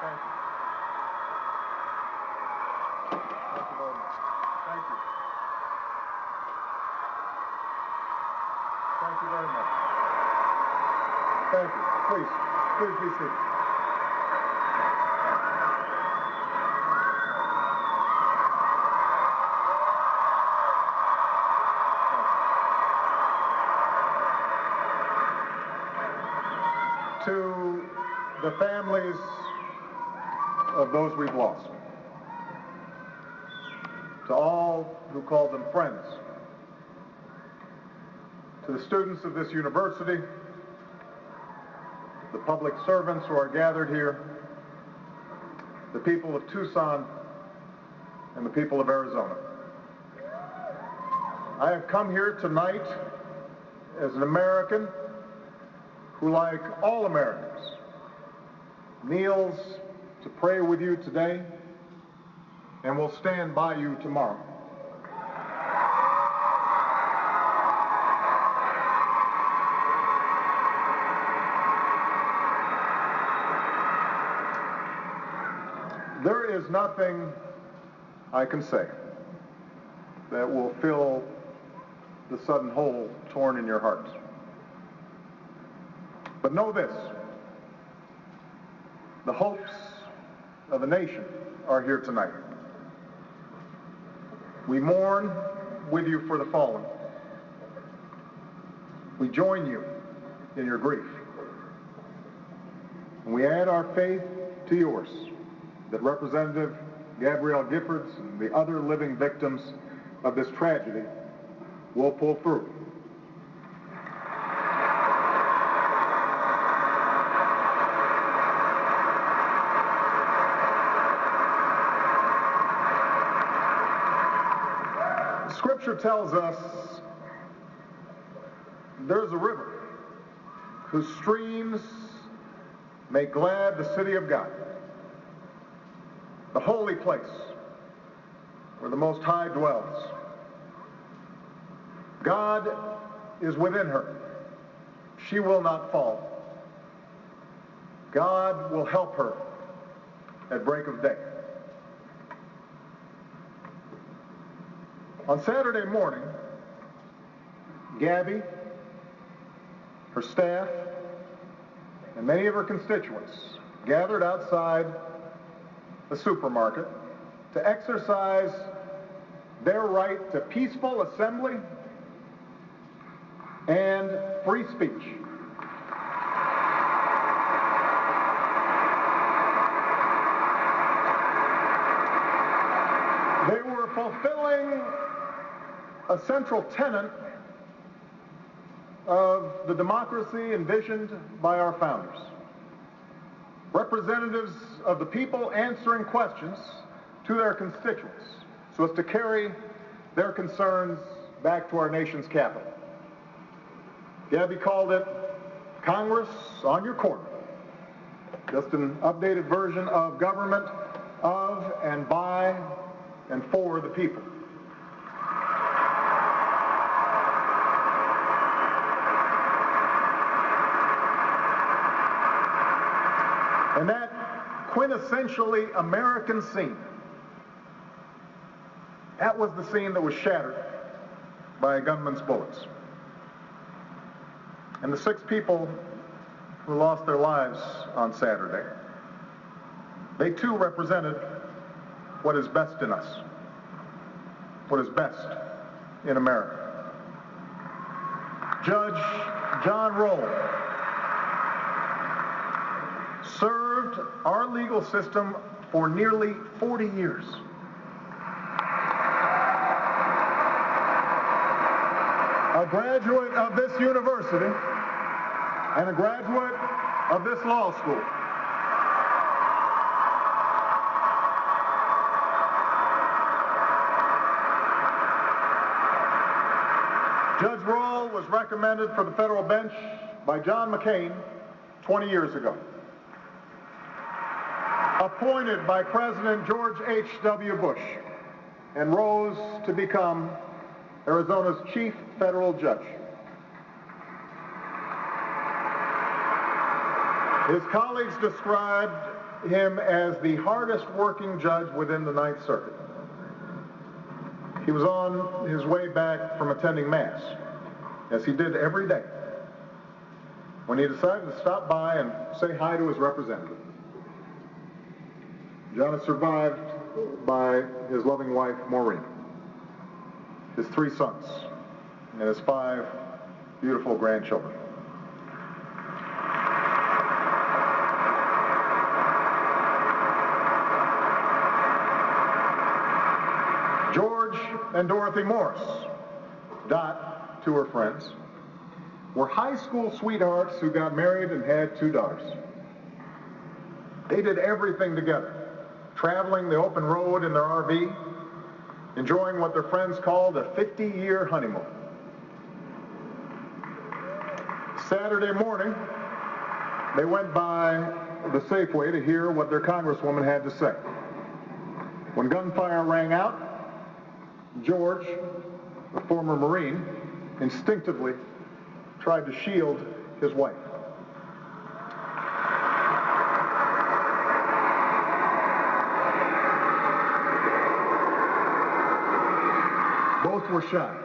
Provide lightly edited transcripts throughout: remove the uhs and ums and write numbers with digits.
Thank you. Thank you very much. Thank you. Thank you very much. Thank you. Please be seated. To the families of those we've lost, to all who call them friends, to the students of this university, the public servants who are gathered here, the people of Tucson, and the people of Arizona. I have come here tonight as an American who, like all Americans, kneels to pray with you today and will stand by you tomorrow. There is nothing I can say that will fill the sudden hole torn in your hearts. But know this, the hopes of a nation are here tonight. We mourn with you for the fallen. We join you in your grief. And we add our faith to yours that Representative Gabrielle Giffard and the other living victims of this tragedy will pull through. Scripture tells us there's a river whose streams make glad the city of God, the holy place where the Most High dwells. God is within her. She will not fall. God will help her at break of day. On Saturday morning, Gabby, her staff, and many of her constituents gathered outside the supermarket to exercise their right to peaceful assembly and free speech. They were fulfilling a central tenet of the democracy envisioned by our founders. Representatives of the people answering questions to their constituents so as to carry their concerns back to our nation's capital. Gabby called it Congress on your corner, just an updated version of government of and by and for the people. And that quintessentially American scene, that was the scene that was shattered by a gunman's bullets. And the 6 people who lost their lives on Saturday, they too represented what is best in us, what is best in America. Judge John Roll served our legal system for nearly 40 years. A graduate of this university and a graduate of this law school. Judge Roll was recommended for the federal bench by John McCain 20 years ago. Appointed by President George H.W. Bush and rose to become Arizona's chief federal judge. His colleagues described him as the hardest working judge within the Ninth Circuit. He was on his way back from attending Mass, as he did every day, when he decided to stop by and say hi to his representative. John is survived by his loving wife, Maureen, his 3 sons, and his 5 beautiful grandchildren. George and Dorothy Morris, Dot, 2 her friends, were high school sweethearts who got married and had 2 daughters. They did everything together, traveling the open road in their RV, enjoying what their friends called a 50-year honeymoon. Saturday morning, they went by the Safeway to hear what their congresswoman had to say. When gunfire rang out, George, a former Marine, instinctively tried to shield his wife. Both were shot.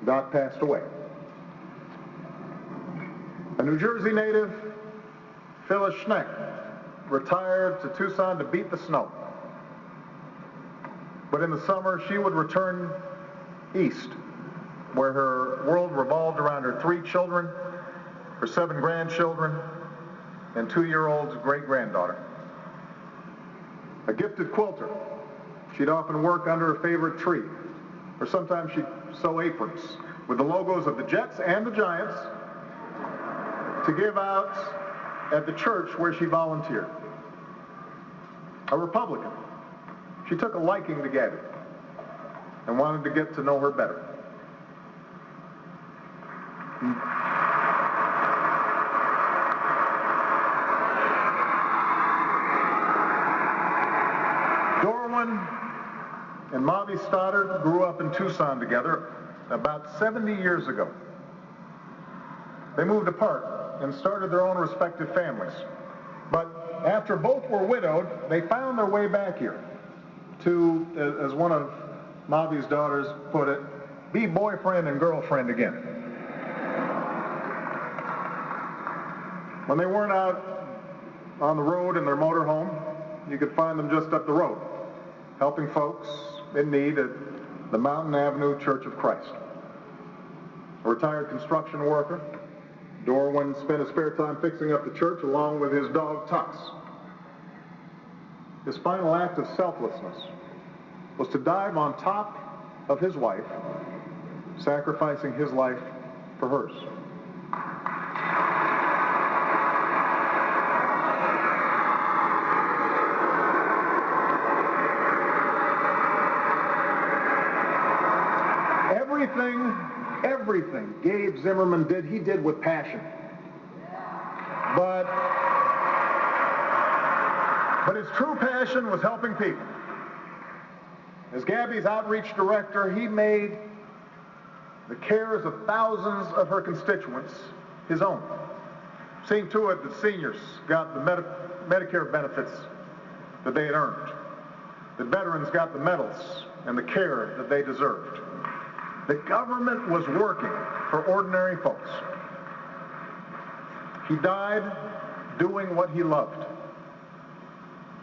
Dot passed away. A New Jersey native, Phyllis Schneck, retired to Tucson to beat the snow. But in the summer, she would return east, where her world revolved around her 3 children, her 7 grandchildren, and 2-year-old great-granddaughter. A gifted quilter, she'd often work under her favorite tree, or sometimes she'd sew aprons with the logos of the Jets and the Giants to give out at the church where she volunteered. A Republican, she took a liking to Gabby and wanted to get to know her better. Dorwin and Mavi Stoddard grew up in Tucson together about 70 years ago. They moved apart and started their own respective families. But after both were widowed, they found their way back here to, as one of Mavi's daughters put it, be boyfriend and girlfriend again. When they weren't out on the road in their motorhome, you could find them just up the road, helping folks in need at the Mountain Avenue Church of Christ. A retired construction worker, Dorwin spent his spare time fixing up the church along with his dog, Tux. His final act of selflessness was to dive on top of his wife, sacrificing his life for hers. Everything Gabe Zimmerman did, he did with passion. But his true passion was helping people. As Gabby's outreach director, he made the cares of thousands of her constituents his own, seeing to it that seniors got the Medicare benefits that they had earned, that veterans got the medals and the care that they deserved. The government was working for ordinary folks. He died doing what he loved,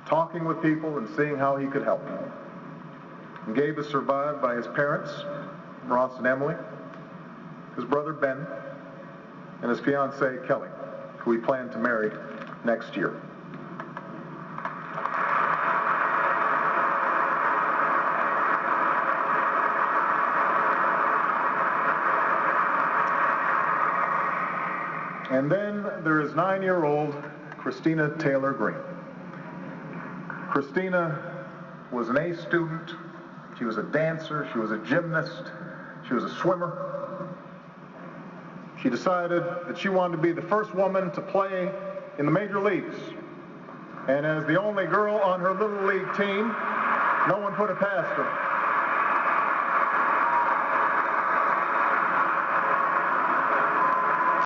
talking with people and seeing how he could help. And Gabe is survived by his parents, Ross and Emily, his brother Ben, and his fiancée Kelly, who he planned to marry next year. And then there is 9-year-old Christina Taylor Green. Christina was an A student. She was a dancer. She was a gymnast. She was a swimmer. She decided that she wanted to be the first woman to play in the major leagues. And as the only girl on her little league team, no one put it past her